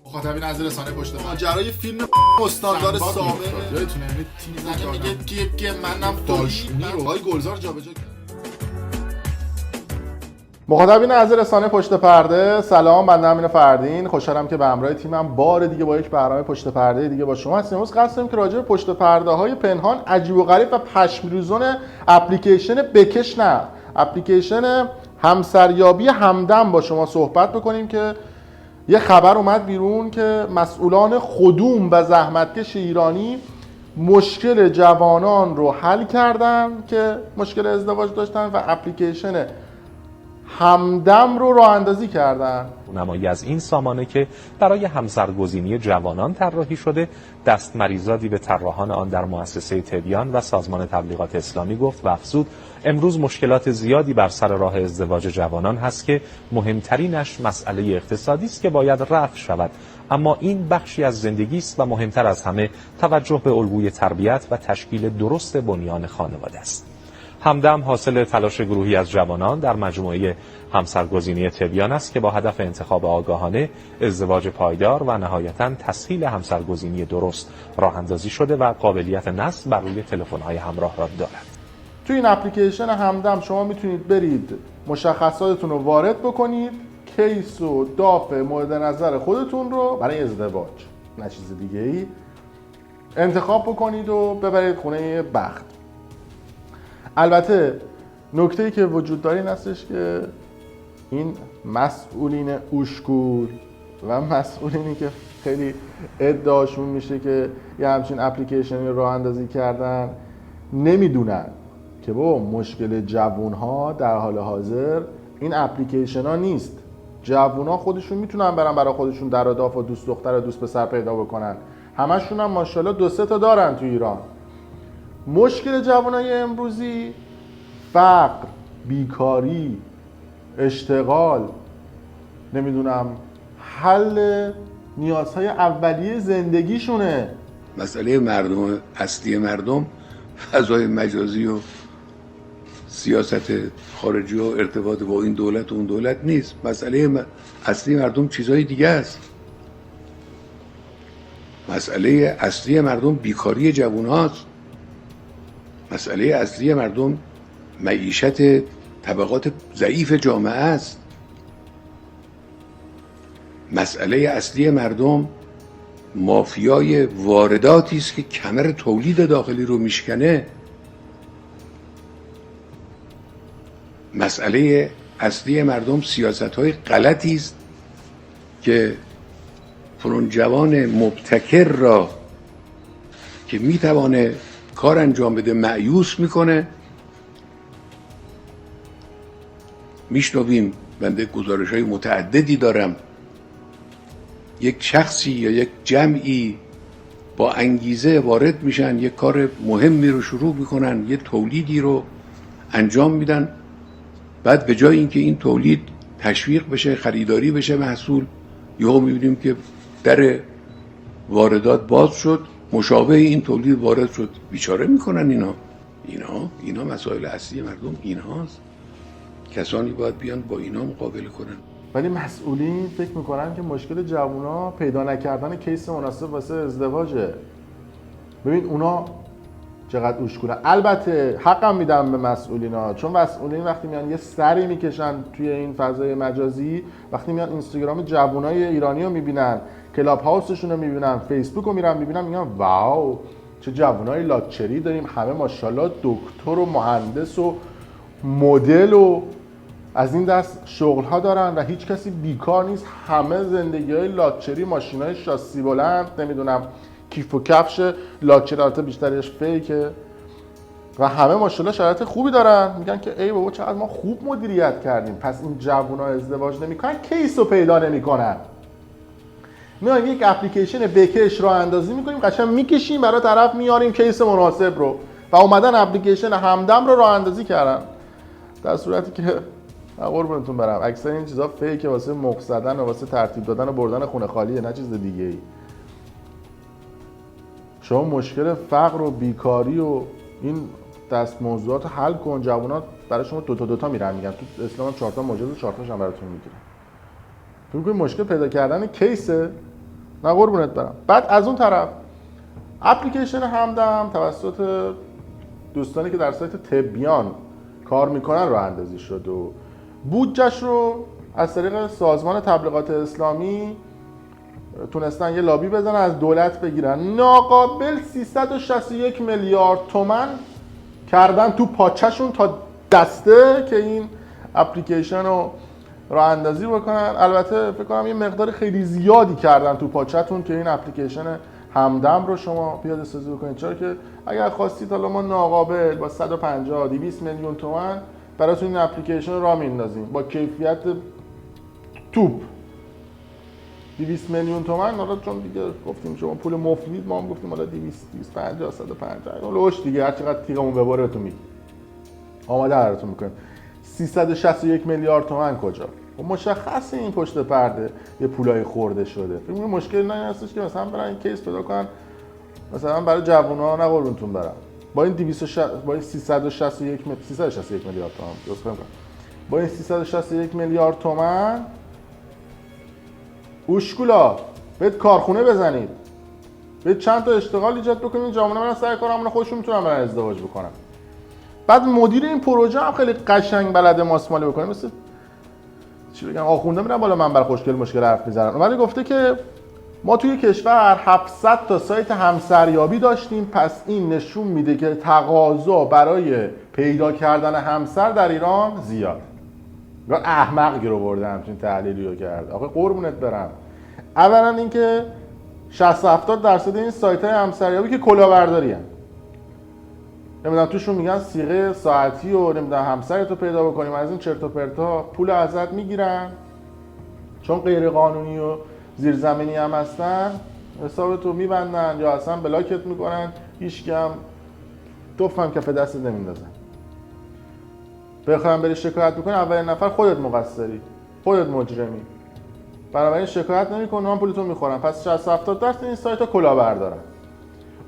مخاطبین از رسانه پشت ماجرای فیلم استاندار سابق یادتونه یعنی تیم زنه میگه که منم دالشونی رو آقای گلزار جابجا کرد. مخاطبین از رسانه پشت پرده، سلام، بنده امین فردین. خوشحالم که به همراه تیمم بار دیگه با یک برنامه پشت پرده دیگه با شما هستیم. امروز قصد داریم که راجع به پشت پرده های پنهان، عجیب و غریب و پشم‌ریزون اپلیکیشن بکش نه، اپلیکیشن همسریابی همدم با شما صحبت بکنیم که یه خبر اومد بیرون که مسئولان خدوم و زحمتکش ایرانی مشکل جوانان رو حل کردن که مشکل ازدواج داشتن و اپلیکیشن همدم رو راه اندازی کردن. نمایی از این سامانه که برای همسرگزینی جوانان طراحی شده، دستمریزادی به طراحان آن در مؤسسه تبیان و سازمان تبلیغات اسلامی گفت و افزود امروز مشکلات زیادی بر سر راه ازدواج جوانان هست که مهمترینش مسئله اقتصادی است که باید رفع شود، اما این بخشی از زندگی است و مهمتر از همه توجه به الگوی تربیت و تشکیل درست بنیان خانواده است. همدم حاصل تلاش گروهی از جوانان در مجموعه همسرگزینی تبیان است که با هدف انتخاب آگاهانه، ازدواج پایدار و نهایتاً تسهیل همسرگزینی درست راه اندازی شده و قابلیت نصب بر روی تلفن‌های همراه را دارد. تو این اپلیکیشن همدم شما میتونید برید مشخصاتتون رو وارد بکنید، کیس و داف مورد نظر خودتون رو برای ازدواج نه چیز دیگه ای انتخاب بکنید و ببرید خونه بخت. البته نکته‌ای که وجود داره این هستش که این مسئولین اشکول و مسئولینی که خیلی ادعاشون میشه که یه همچین اپلیکیشنی راه اندازی کردن نمیدونن که با مشکل جوانها در حال حاضر این اپلیکیشن ها نیست. جوانها خودشون میتونن برن برای خودشون در داف و دوست دختر و دوست پسر پیدا بکنن. همشون هم ماشاءالله 2-3 تا دارن تو ایران. مشکل جوانای امروزی فقر، بیکاری، اشتغال، نمیدونم حل نیازهای اولیه زندگیشونه. مسئله مردم، اصلی مردم فضای مجازی و سیاست خارجی و ارتباط با این دولت و اون دولت نیست. مسئله اصلی مردم چیزهای دیگه است. مسئله اصلی مردم بیکاری جوان هاست. مسئله اصلی مردم معیشت طبقات ضعیف جامعه است. مسئله اصلی مردم مافیای وارداتی است که کمر تولید داخلی رو میشکنه. مسئله اصلی مردم سیاست‌های غلطی است که فلان جوان مبتکر را که میتوانه کار انجام بده مایوس میکنه. میشنویم، بنده گزارش‌های متعددی دارم، یک شخصی یا یک جمعی با انگیزه وارد میشن، یک کار مهمی رو شروع میکنن، یک تولیدی رو انجام میدن، بعد به جای اینکه این تولید تشویق بشه، خریداری بشه محصول، یهو میبینیم که در واردات باز شد، مشابه این تولید وارد شد. بیچاره میکنن اینا مسائل اصلی مردم اینهاست. کسانی باید بیان با اینا مقابله کنن. ولی مسئولین فکر میکنن که مشکل جوونا پیدا نکردن کیس مناسب واسه ازدواجه. ببین اونا چقدر اشکولن. البته حقم میدم به مسئولینا، چون مسئولین وقتی میان یه سری میکشن توی این فضای مجازی، وقتی میان اینستاگرام جوونای ایرانی رو میبینن، کلاب هاوسشون رو میبینن، فیسبوک رو میرن میبینن، میگن واو چه جوونای لاکچری داریم، همه ماشاءالله دکتر و مهندس و مدل و از این دست شغل ها دارن و هیچ کسی بیکار نیست. همه زندگی های لاکچری، ماشین های شاسی بلند، نمیدونم کیف و کفش لاکچری، البته بیشترش فیکه و همه ماشاءالله شرایط خوبی دارن. میگن که ای بابا چقدر ما خوب مدیریت کردیم. پس این جوونا ازدواج نمیکنن، کیس رو پیدا نمیکنن. میان یک اپلیکیشن بکش راه اندازی میکنیم، قشنگ میکشیم برای طرف، میاریم کیس مناسب رو و اومدن اپلیکیشن همدم رو راه اندازی کردن. در صورتی که قربونتون برم اکثر این چیزا فیکه، واسه مخ زدن و واسه ترتیب دادن و بردن خونه خالیه، نه چیز دیگه ای. شما مشکل فقر و بیکاری و این دست موضوعات رو حل کن. جوونا برای شما دوتا میرن میگن تو اسلام 4 تا مجاز 4 تاش هم براتون میگیرن. فکر کنید مشکل پیدا کردن کیسه نه قربونت برم. بعد از اون طرف اپلیکیشن همدم توسط دوستانی که در سایت تبیان کار میکنن راه اندازی شد و بودجهش رو از طریق سازمان تبلیغات اسلامی تونستن یه لابی بزنن از دولت بگیرن. ناقابل 361 میلیارد تومان کردن تو پاچه‌شون تا دسته که این اپلیکیشن رو راه اندازی بکنن. البته فکر کنم یه مقدار خیلی زیادی کردن تو پاچه‌تون که این اپلیکیشن همدم رو شما پیاده سازی بکنید، چرا که اگر خواستید حالا ما ناقابل با 150 200 میلیون تومان براتون این اپلیکیشن رو راه میندازیم با کیفیت توپ 200 میلیون تومان. حالا چون دیگه گفتیم شما پول مفید، ما هم گفتیم حالا 200 250 150 لوش دیگه هر چقدر تیغمون ببره بهتون میگیم آماده براتون میکنیم. 361 میلیارد تومان کجا؟ مشخصه این پشت پرده یه پولای خورده شده. فکر می‌کنم مشکل نه هستش که مثلا برن این کیس پیدا کنن مثلا برای جوونا، نه قربونتون برم، با این 361 میلیارد تومان درست کنم، با این 361 میلیارد تومان اوشکولا برید کارخونه بزنید، برید چند تا اشتغال ایجاد بکنید، جوونا برن سر کارمون خودشون میتونن برن ازدواج بکنن. بعد مدیر این پروژه هم خیلی قشنگ بلده ماسمالی بکنه، مثل چی بگم آخونده میرن بالا منبر خوشگل مشکل حرف میزنن. ولی گفته که ما توی کشور 700 تا سایت همسریابی داشتیم، پس این نشون میده که تقاضا برای پیدا کردن همسر در ایران زیاد. یا احمقی رو برده همچین تحلیلی رو کرد. آخه قربونت برم، اولا اینکه 60-70% این سایت های همسریابی که کلاهبرداری هستن، نمیدونم توشون میگن صیغه ساعتی و نمیدونم همسرتو پیدا بکنیم، از این چرت و پرتا پول ازت میگیرن، چون غیر قانونی و زیرزمینی هم هستن حسابتو میبندن یا اصلا بلاکت میکنن، هیچ هم توفم کف دستت نمیندازن. بخوام بری شکایت بکنی اولین نفر خودت مقصری، خودت مجرمی، بنابراین شکایت نمیکنن، من پولتو میخورن. پس 60-70% این سایت‌ها کلاهبردارن.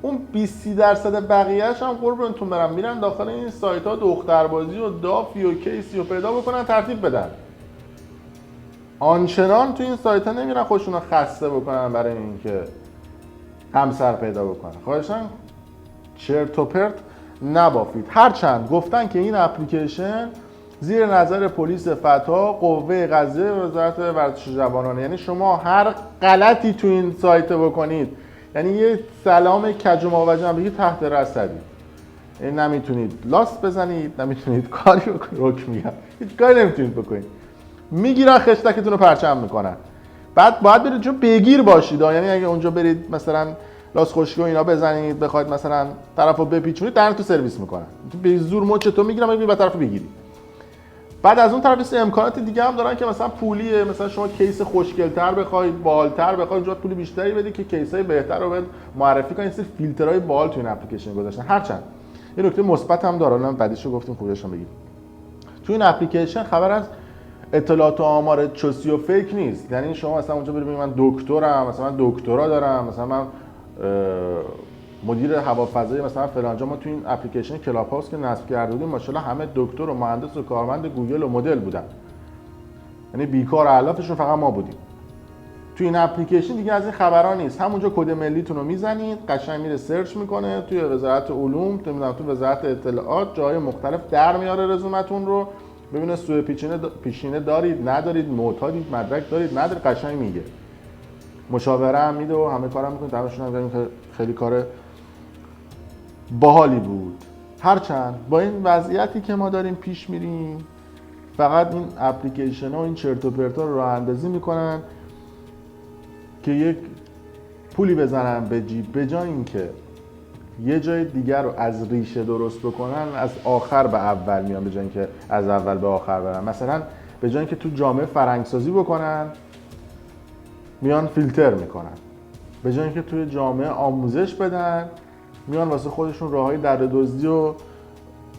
اون 20-30% بقیه‌اش هم قربونتون برم میرن داخل این سایت‌ها دختربازی و دافی و کیسی و پیدا بکنن ترتیب بدن. آنچنان تو این سایت‌ها نمیرن خودشون رو خسته بکنن برای اینکه همسر پیدا بکنن. خواهشاً چرت و پرت نبافید. هرچند گفتن که این اپلیکیشن زیر نظر پلیس فتا، قوه قضاییه و وزارت ورزش جوانان، یعنی شما هر غلطی تو این سایت بکنید، یعنی یه سلام کج و ماوج هم بگید تحت رصدید، یعنی نمیتونید لاست بزنید، نمیتونید کاری بکنید، رک میگم هیچ کاری نمیتونید بکنید، میگیرن خشتکتون رو پرچم میکنن. بعد باید برید چون بگیر باشید، یعنی اگه اونجا برید مثلا لاس خشکی و اینا بزنید بخواید مثلا طرفو بپیچونید درنتو سرویس میکنن، به زور مچتو میگیرن میگن بعد طرفو بگیری. بعد از اون طرف امکانات دیگه هم دارن که مثلا پولیه، مثلا شما کیس خوشگل‌تر بخواید، بالتر بخواید، اونجا پول بیشتری بدید که کیسای بهتر رو بهت معرفی کنن. این فیلترهای بال تو این اپلیکیشن گذاشتن. هرچند یه نکته مثبت هم داره، الان بعدیشو گفتیم خوبش هم بگیم. تو این اپلیکیشن خبر از اطلاعات و آمار چوسی و فیک نیست. یعنی شما مثلا اونجا برید من دکترم، مثلا من دکترا دارم، مثلا من مدیر هوافضایی مثلا فلانجا. ما تو این اپلیکیشن کلاب هاوس که نصب کرده بودیم ماشاءالله همه دکتر و مهندس و کارمند گوگل و مدل بودن، یعنی بیکار و علافشون فقط ما بودیم. تو این اپلیکیشن دیگه از این خبرا نیست. همونجا کد ملیتون رو میزنید، قشنگ میره سرچ میکنه توی وزارت علوم، تو وزارت اطلاعات، جای مختلف در میاره رزومتون رو، ببینه سوء پیشینه دارید ندارید، معتادید، مدرک دارید ندارید، قشنگ میگه. مشاوره هم میده و همه کارم میکنه. دمشون هم گرم، خیلی کار باحالی بود. هرچند با این وضعیتی که ما داریم پیش میریم، فقط این اپلیکیشن ها و این چرت و پرتا رو راه اندازی میکنن که یک پولی بزنن به جیب، به جای اینکه یه جای دیگر رو از ریشه درست بکنن، از آخر به اول میان به جای اینکه از اول به آخر برن. مثلا به جای اینکه تو جامعه فرهنگسازی بکنن میان فیلتر میکنن، به جای اینکه توی جامعه آموزش بدن میان واسه خودشون راههای دره دزدی و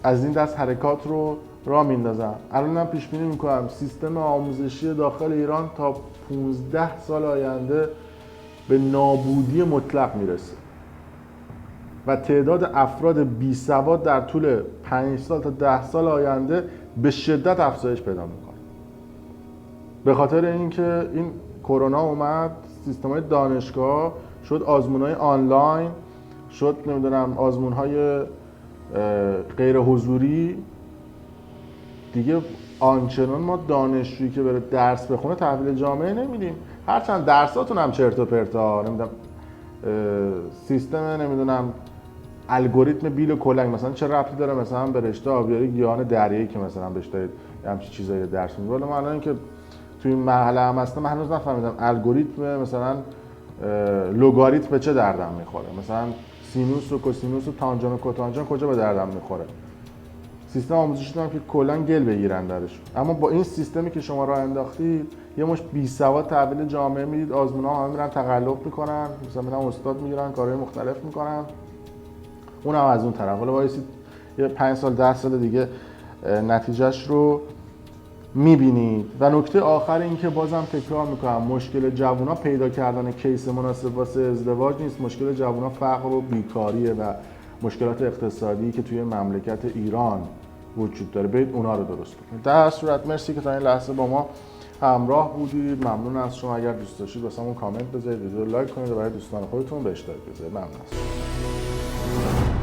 از این دست حرکات رو راه میندازن. الان من پیش بینی میکنم سیستم آموزشی داخل ایران تا 15 سال آینده به نابودی مطلق میرسه و تعداد افراد بی سواد در طول 5 سال تا 10 سال آینده به شدت افزایش پیدا میکنه. به خاطر اینکه این کرونا اومد سیستم‌های دانشگاه، شد آزمون‌های آنلاین، شد نمیدونم آزمون‌های غیر حضوری. دیگه آنچنان ما دانشجویی که بره درس بخونه تحویل جامعه نمیدیم. هرچند درساتون هم چرت و پرتا، نمیدونم سیستم نمیدونم الگوریتم بیل و کلنگ مثلا چه ربطی داره مثلا به رشته آبیاری گیاهان دریایی که مثلا رشته همچین چیزایی درس میده. ولی من الان که توی این مرحله هم هستم من هنوز نفهمیدم الگوریتم مثلا لگاریتم به چه دردم میخوره، مثلا سینوس و کوسینوس و تانجان و کوتانجان کجا به دردم میخوره. سیستم آموزشی دارم که کلا گل بگیرن درش. اما با این سیستمی که شما راه انداختید یه مش بی سواد تحویل جامعه میدید، آزمون‌ها همه میرن تقلب میکنن، مثلا میرن استاد میگیرن، کارهای مختلف میکنن. اونم از اون طرف. حالا وایسید یه 5 سال 10 سال دیگه نتیجهش رو میبینید. و نکته آخر این که بازم تکرار میکنم، مشکل جوونا پیدا کردن کیس مناسب واسه ازدواج نیست. مشکل جوونا فقر و بیکاریه و مشکلات اقتصادی که توی مملکت ایران وجود داره. برید اونا رو درست کنید. در هر صورت مرسی که تا این لحظه با ما همراه بودید. ممنون از شما. اگر دوست داشتید واسمون کامنت بذارید، ویدیو لایک کنید و برای دوستان خودتون به اشتراک بذارید. ممنون از شما.